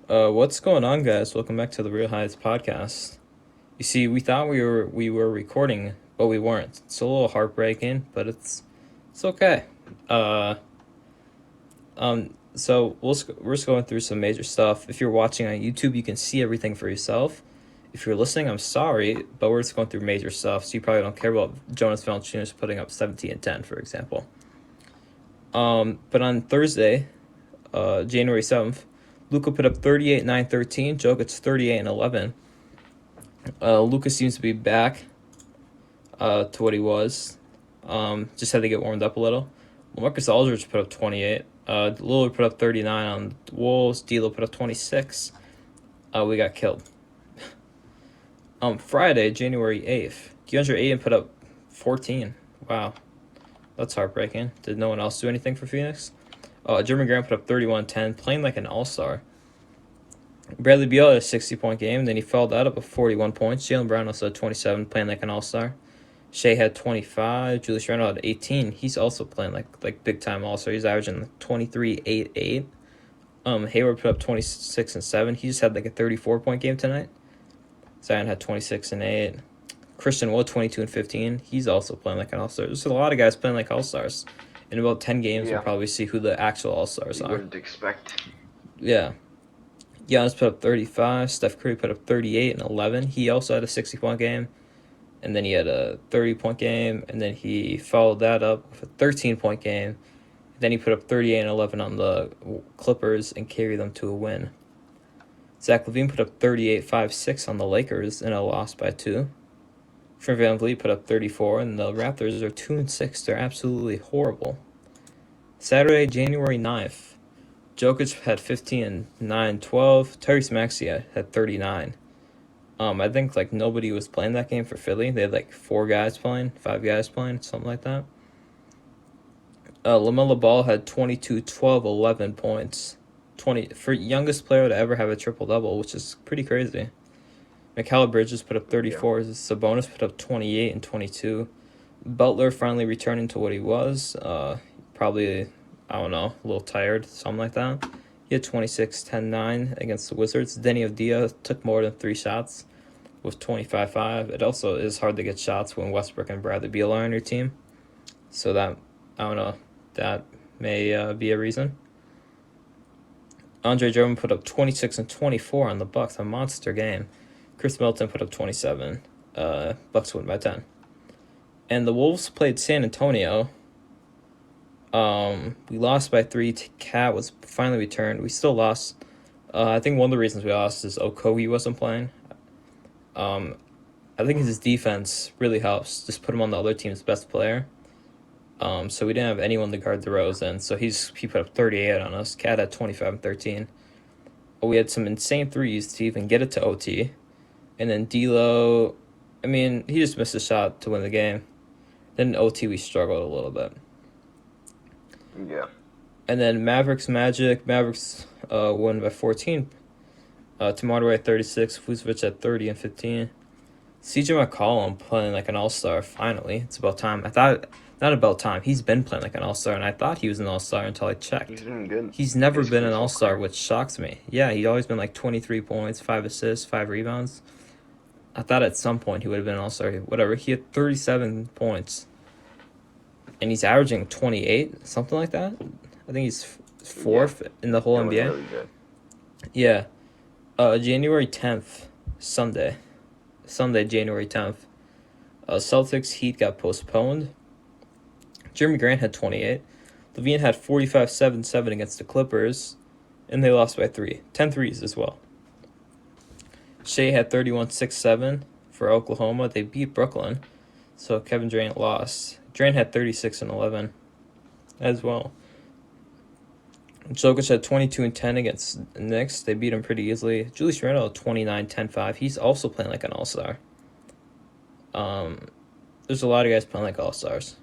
What's going on, guys? Welcome back to the Real Highs podcast. You see, we thought we were recording, but we weren't. It's a little heartbreaking, but it's okay. Uh, we're just going through some major stuff. If you're watching on YouTube, you can see everything for yourself. If you're listening, I'm sorry, but we're just going through major stuff, so you probably don't care about Jonas Valanciunas putting up 17 and 10, for example. But on Thursday, January 7th, Luka put up 38, 9, 13. Jokic 38 and 11. Luka seems to be back to what he was. Just had to get warmed up a little. Marcus Aldridge put up 28. Lillard put up 39 on the Wolves. D'Lo put up 26. We got killed. Friday, January 8th, DeAndre Ayton put up 14. Wow, that's heartbreaking. Did no one else do anything for Phoenix? Jeremy Grant put up 31-10, playing like an all-star. Bradley Beal had a 60-point game, then he followed that up with 41 points. Jaylen Brown also had 27, playing like an all-star. Shea had 25. Julius Randle had 18. He's also playing like big-time all-star. He's averaging 23, 8, 8. Hayward put up 26 and 7. He just had like a 34-point game tonight. Zion had 26 and 8. Christian Wood 22 and 15. He's also playing like an all-star. There's a lot of guys playing like all-stars. In about 10 games, we'll probably see who the actual all-stars are. Wouldn't expect. Yeah. Giannis put up 35. Steph Curry put up 38 and 11. He also had a 60-point game. And then he had a 30-point game. And then he followed that up with a 13-point game. Then he put up 38 and 11 on the Clippers and carried them to a win. Zach LaVine put up 38, 5, 6 on the Lakers in a loss by 2. Fred VanVleet put up 34, and the Raptors are 2 and 6. They're absolutely horrible. Saturday, January 9th, Jokic had 15 and 9, 12. Tyrese Maxey had 39. I think like nobody was playing that game for Philly. They had like 5 guys playing, something like that. LaMelo Ball had 22, 12, 11 points. 20 for youngest player to ever have a triple-double, which is pretty crazy. Mikal Bridges put up 34. Sabonis put up 28 and 22. Butler finally returning to what he was. Probably, I don't know, a little tired, something like that. He had 26, 10, 9 against the Wizards. Denny Avdija took more than 3 shots with 25, 5. It also is hard to get shots when Westbrook and Bradley Beal are on your team. So that, I don't know, that may be a reason. Andre Drummond put up 26 and 24 on the Bucks, a monster game. Chris Middleton put up 27. Bucks win by 10. And the Wolves played San Antonio. We lost by 3. Cat was finally returned. We still lost. I think one of the reasons we lost is Okogie wasn't playing. I think his defense really helps. Just put him on the other team's best player. So we didn't have anyone to guard DeRozan. So he put up 38 on us. Cat had 25 and 13. But we had some insane threes to even get it to OT. And then D'Lo, I mean, he just missed a shot to win the game. Then in OT, we struggled a little bit. Yeah. And then Mavericks Magic. Mavericks won by 14. Tim Hardaway at 36. Vucevic at 30 and 15. CJ McCollum playing like an all-star, finally. It's about time. Not about time. He's been playing like an all-star, and I thought he was an all-star until I checked. He's doing good. He's never been an all-star, which shocks me. Yeah, he's always been like 23 points, 5 assists, 5 rebounds. I thought at some point he would have been an all-star. Whatever. He had 37 points. And he's averaging 28, something like that. I think he's 4th in the whole NBA. Really good. Yeah. January 10th, Sunday, January 10th. Celtics Heat got postponed. Jeremy Grant had 28. LaVine had 45, 7, 7 against the Clippers. And they lost by 3. 10 threes as well. Shea had 31, 6, 7 for Oklahoma. They beat Brooklyn. So Kevin Durant lost. Durant had 36 and 11 as well. Jokic had 22 and 10 against the Knicks. They beat him pretty easily. Julius Randle had 29, 10, 5. He's also playing like an all-star. There's a lot of guys playing like all-stars.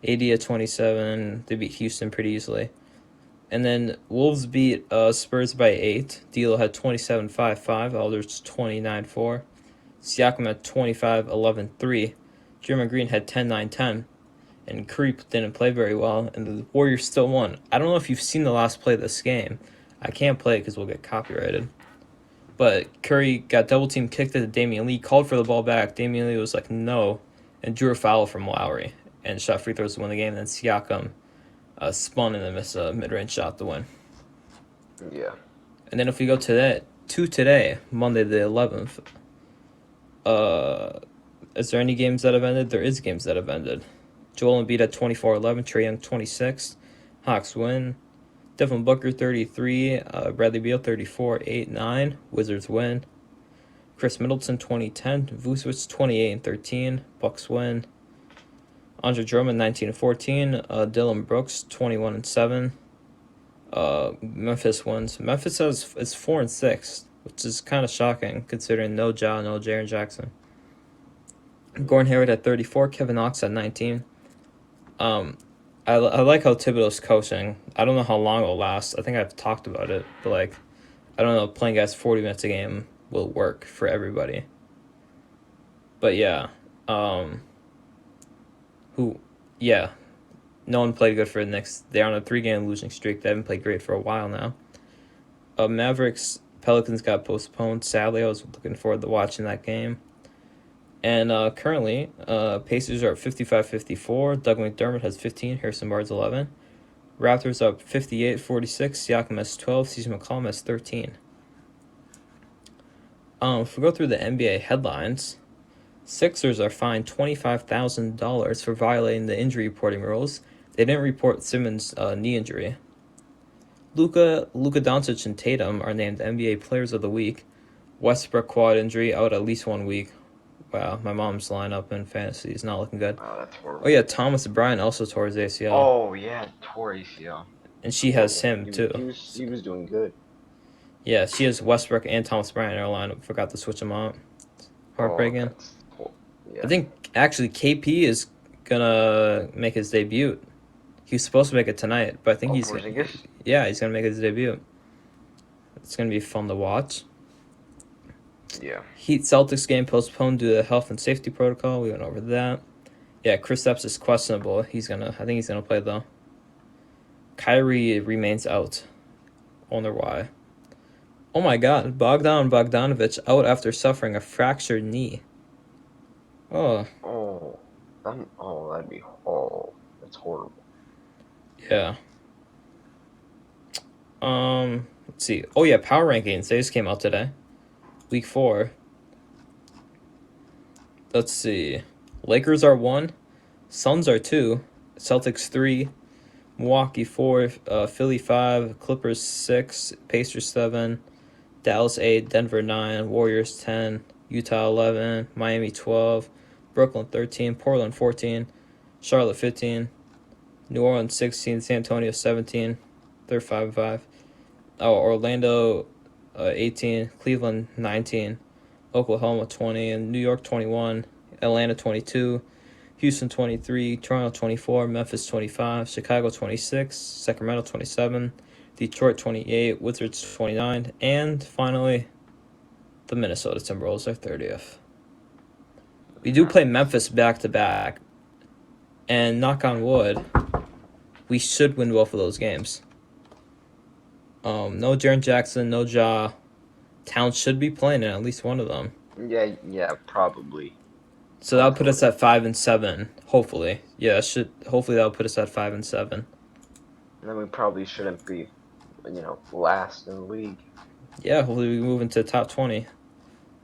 AD at 27. They beat Houston pretty easily. And then Wolves beat Spurs by 8. D'Lo had 27, 5, 5. Aldridge 29, 4. Siakam had 25, 11, 3. Draymond Green had 10, 9, 10. And Curry didn't play very well, and the Warriors still won. I don't know if you've seen the last play of this game. I can't play it because we'll get copyrighted. But Curry got double team kicked at Damian Lee, called for the ball back. Damian Lee was like, no, and drew a foul from Lowry and shot free throws to win the game. And then Siakam spun and then missed a mid range shot to win. Yeah. And then if we go to today, Monday the 11th, is there any games that have ended? There is games that have ended. Joel Embiid at 24-11, Trae Young 26, Hawks win. Devin Booker 33, Bradley Beal 34-8-9, Wizards win. Chris Middleton 20-10, Vucevic 28-13, Bucks win. Andre Drummond 19-14, Dylan Brooks 21-7. Memphis wins. Memphis is 4-6, which is kind of shocking considering no Ja, no Jaren Jackson. Gordon Hayward at 34, Kevin Knox at 19. I like how Thibodeau's coaching. I don't know how long it'll last. I think I've talked about it, but like, I don't know. Playing guys 40 minutes a game will work for everybody. But yeah, no one played good for the Knicks. They're on a 3-game losing streak. They haven't played great for a while now. Mavericks Pelicans got postponed. Sadly, I was looking forward to watching that game. And currently, Pacers are up 55-54. Doug McDermott has 15. Harrison Barnes 11. Raptors up 58-46. Siakam has 12. CJ McCollum has 13. If we go through the NBA headlines, Sixers are fined $25,000 for violating the injury reporting rules. They didn't report Simmons' knee injury. Luka Doncic and Tatum are named NBA Players of the Week. Westbrook quad injury out at least 1 week. Wow, my mom's lineup in fantasy is not looking good. Oh, that's horrible. Oh yeah, Thomas Bryant also tore his ACL. Oh yeah, tore ACL. And she has him too. He was doing good. Yeah, she has Westbrook and Thomas Bryant in her lineup. Forgot to switch them out. Heartbreaking. Yeah. I think actually KP is gonna make his debut. He was supposed to make it tonight, but I think he's gonna make his debut. It's gonna be fun to watch. Yeah. Heat Celtics game postponed due to health and safety protocol. We went over that. Yeah, Kristaps is questionable. I think he's gonna play though. Kyrie remains out. Wonder why. Oh my God, Bogdanovic out after suffering a fractured knee. Oh. That's horrible. Yeah. Let's see. Oh yeah, power rankings. They just came out today. Week 4. Let's see. Lakers are 1. Suns are 2. Celtics 3. Milwaukee 4. Philly 5. Clippers 6. Pacers 7. Dallas 8. Denver 9. Warriors 10. Utah 11. Miami 12. Brooklyn 13. Portland 14. Charlotte 15. New Orleans 16. San Antonio 17. They're 5-5. Oh, Orlando 18, Cleveland 19, Oklahoma 20, and New York 21, Atlanta 22, Houston 23, Toronto 24, Memphis 25, Chicago 26, Sacramento 27, Detroit 28, Wizards 29, and finally, the Minnesota Timberwolves are 30th. We do play Memphis back-to-back, and knock on wood, we should win both of those games. No Jaren Jackson, no Ja. Towns should be playing in at least one of them. Yeah, probably. So that'll put us at 5-7, hopefully. Yeah, hopefully that'll put us at 5-7. And then we probably shouldn't be, last in the league. Yeah, hopefully we move into top 20.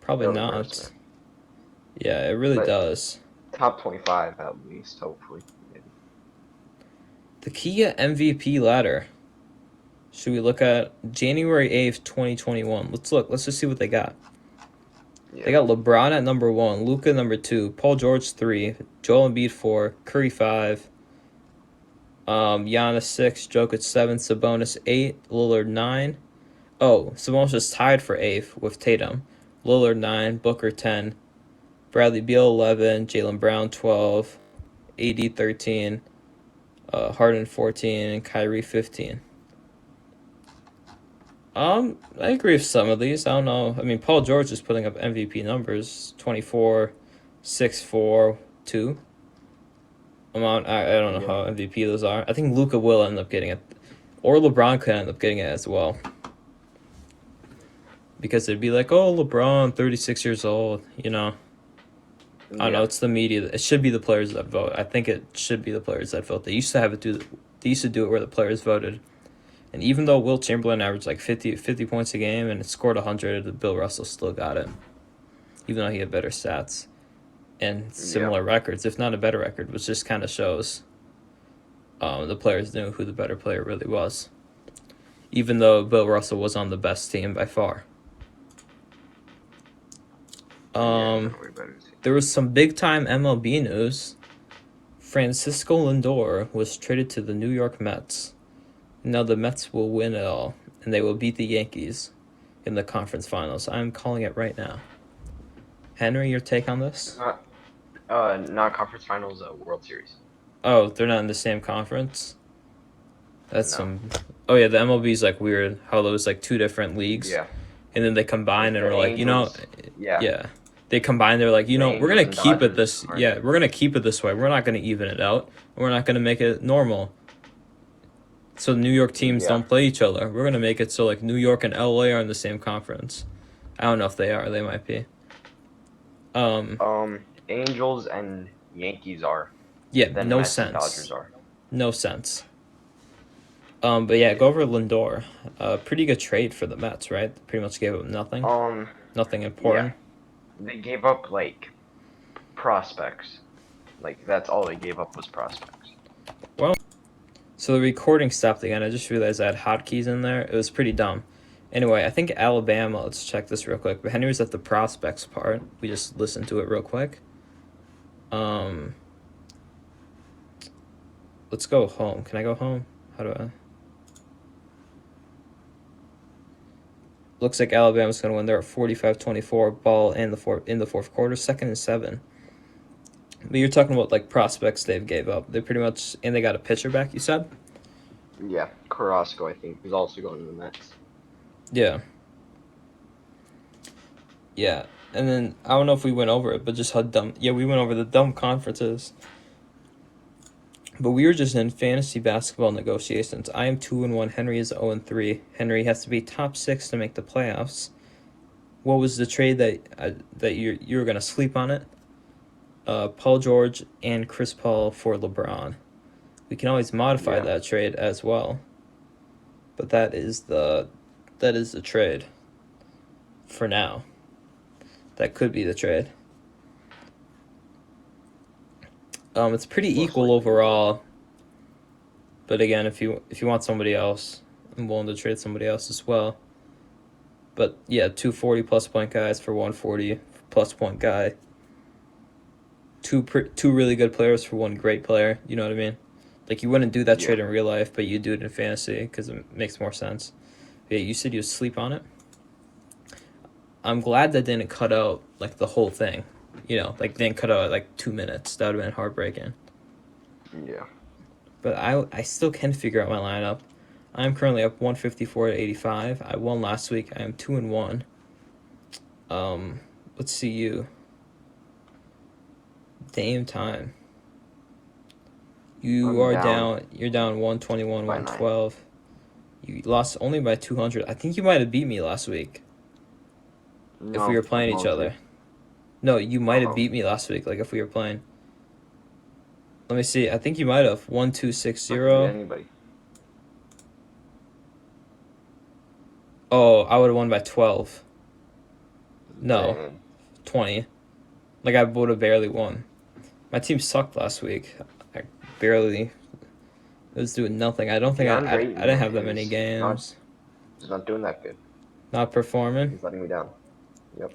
Probably not. Yeah, it really does. Top 25 at least, hopefully. Maybe. The Kia MVP ladder. Should we look at January 8th, 2021? Let's look. Let's just see what they got. Yeah. They got LeBron at number 1, Luka number 2, Paul George 3, Joel Embiid 4, Curry 5, Giannis 6, Jokic 7, Sabonis 8, Lillard 9. Oh, Sabonis is tied for 8th with Tatum. Lillard 9, Booker 10, Bradley Beal 11, Jaylen Brown 12, AD 13, Harden 14, and Kyrie 15. I agree with some of these. I don't know. I mean, Paul George is putting up MVP numbers, 24, 6, 4, 2. I don't know how MVP those are. I think Luka will end up getting it. Or LeBron could end up getting it as well. because it'd be like, oh, LeBron, 36 years old, I don't know. Yeah. It's the media. It should be the players that vote. I think it should be the players that vote. They used to have it do. They used to do it where the players voted. And even though Will Chamberlain averaged like 50 points a game and scored 100, Bill Russell still got it, even though he had better stats and Yeah. similar records, if not a better record, which just kind of shows the players knew who the better player really was, even though Bill Russell was on the best team by far. Yeah. Um, there was some big time MLB news. Francisco Lindor was traded to the New York Mets. Now the Mets will win it all, and they will beat the Yankees in the conference finals. I'm calling it right now. Henry, your take on this? Not conference finals, World Series. Oh, they're not in the same conference? That's No. some... Oh, yeah, the MLB is, like, weird. How those, like, two different leagues. Yeah. And then they combine Like and the we're like, Angels. Yeah. yeah. They combine, they're like, The we're going Angels to and keep it Dodgers this... are. Yeah, we're going to keep it this way. We're not going to even it out. We're not going to make it normal. So New York teams Yeah. don't play each other. We're going to make it so, like, New York and LA are in the same conference. I don't know if they are. They might be. Angels and Yankees are. Yeah, Then no Mets and Dodgers sense. are. No sense. But yeah, go over Lindor. Pretty good trade for the Mets, right? Pretty much gave up nothing. Nothing important. Yeah. They gave up like prospects. Like that's all they gave up was prospects. Well, so the recording stopped again. I just realized I had hotkeys in there. It was pretty dumb. Anyway, I think Alabama. Let's check this real quick. But Henry was at the prospects part. We just listened to it real quick. Let's go home. Can I go home? How do I? Looks like Alabama's going to win. They're at 45-24 ball in the fourth quarter, 2nd and 7. But you're talking about like prospects they've gave up. They pretty much and they got a pitcher back. You said. Yeah, Carrasco I think is also going to the Mets. Yeah. Yeah, and then I don't know if we went over it, but just how dumb. Yeah, we went over the dumb conferences. But we were just in fantasy basketball negotiations. I am 2-1. Henry is 0-3. Henry has to be top 6 to make the playoffs. What was the trade that you were gonna sleep on it? Paul George and Chris Paul for LeBron. We can always modify that trade as well. But that is the trade. For now. That could be the trade. It's pretty equal overall. But again, if you want somebody else, I'm willing to trade somebody else as well. But yeah, 2 40-plus point guys for 1 40-plus point guy. Two really good players for one great player. You know what I mean? Like you wouldn't do that trade in real life, but you do it in fantasy because it makes more sense. Yeah, you said you sleep on it. I'm glad that didn't cut out like the whole thing. Like didn't cut out like 2 minutes. That would have been heartbreaking. Yeah. But I still can figure out my lineup. I'm currently up 154-85. I won last week. I am 2-1. Let's see you. Dame time. You're down 121, 112. You lost only by 200. I think you might have beat me last week. No, if we were playing each other. No, you might have beat me last week, like if we were playing. Let me see. I think you might have. 1-2-6-0. Anybody. Oh, I would have won by 12. No. Dang. 20. Like I would have barely won. My team sucked last week. I barely was doing nothing. I don't think I didn't have that many games. He's not doing that good. Not performing. He's letting me down. Yep.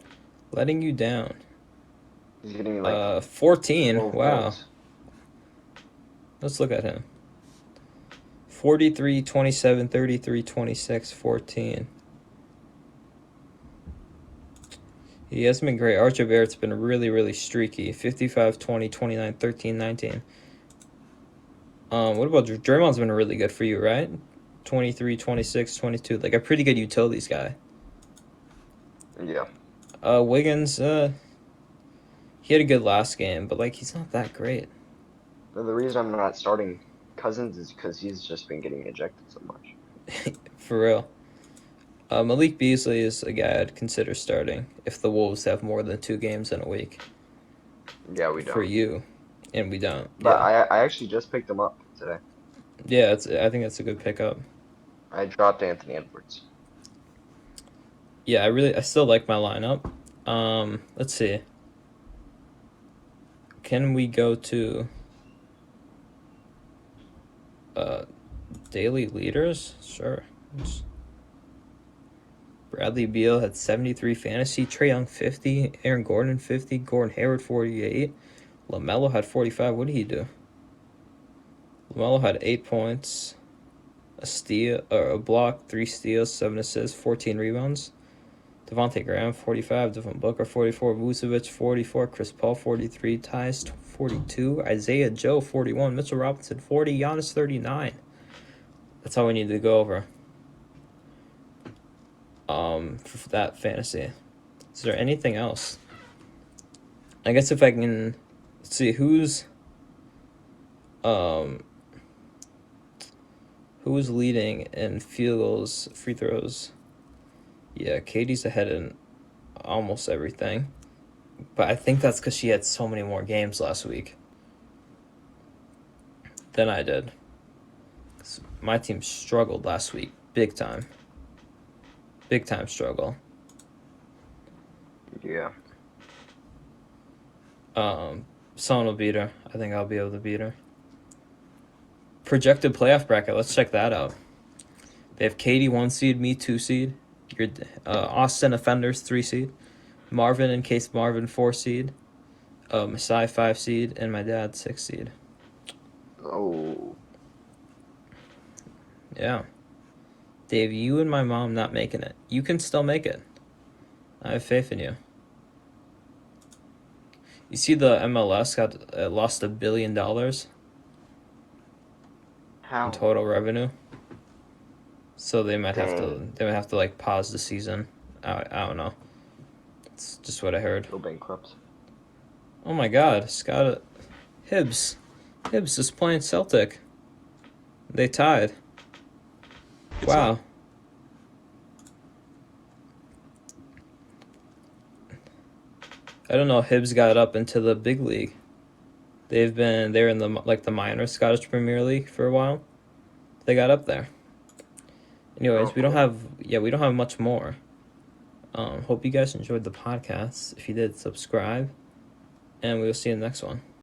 Letting you down. He's getting me like 14. Wow. Points. Let's look at him. 43, 27, 33, 26, 14. He hasn't been great. Archie Barrett's been really, really streaky. 55, 20, 29, 13, 19. What about Draymond's been really good for you, right? 23, 26, 22. Like a pretty good utilities guy. Yeah. Wiggins, he had a good last game, but like he's not that great. The reason I'm not starting Cousins is because he's just been getting ejected so much. For real. Malik Beasley is a guy I'd consider starting if the Wolves have more than 2 games in a week. Yeah, we For don't. you, and we don't. But Yeah, I actually just picked him up today. yeah. I think that's a good pickup. I dropped Anthony Edwards. Yeah, I still like my lineup. Let's see. Can we go to uh daily leaders? Sure. Bradley Beal had 73 fantasy, Trae Young 50, Aaron Gordon 50, Gordon Hayward 48, LaMelo had 45. What did he do? LaMelo had 8 points, a steal or a block, 3 steals, 7 assists, 14 rebounds. Devontae Graham 45, Devin Booker 44, Vucevic 44, Chris Paul 43, Tyus 42, Isaiah Joe 41, Mitchell Robinson 40, Giannis 39. That's all we need to go over. For that fantasy. Is there anything else? I guess if I can see who's leading in field goals, free throws. Yeah, Katie's ahead in almost everything. But I think that's because she had so many more games last week than I did. My team struggled last week. Big time. Big time struggle. Yeah. Someone will beat her. I think I'll be able to beat her. Projected playoff bracket. Let's check that out. They have Katie 1 seed, me 2 seed. Your Austin Offenders 3 seed. Marvin in case Marvin 4 seed. Masai 5 seed, and my dad 6 seed. Oh. Yeah. Dave, you and my mom not making it. You can still make it. I have faith in you. You see the MLS lost $1 billion How? in total revenue. So they might have Dang. to like pause the season. I don't know. It's just what I heard. Go bankrupt. Oh my God, Scott Hibbs is playing Celtic. They tied. Wow. I don't know. Hibbs got up into the big league. They're in the minor Scottish Premier League for a while. They got up there. Anyways, we don't have much more. Hope you guys enjoyed the podcast. If you did, subscribe, and we will see you in the next one.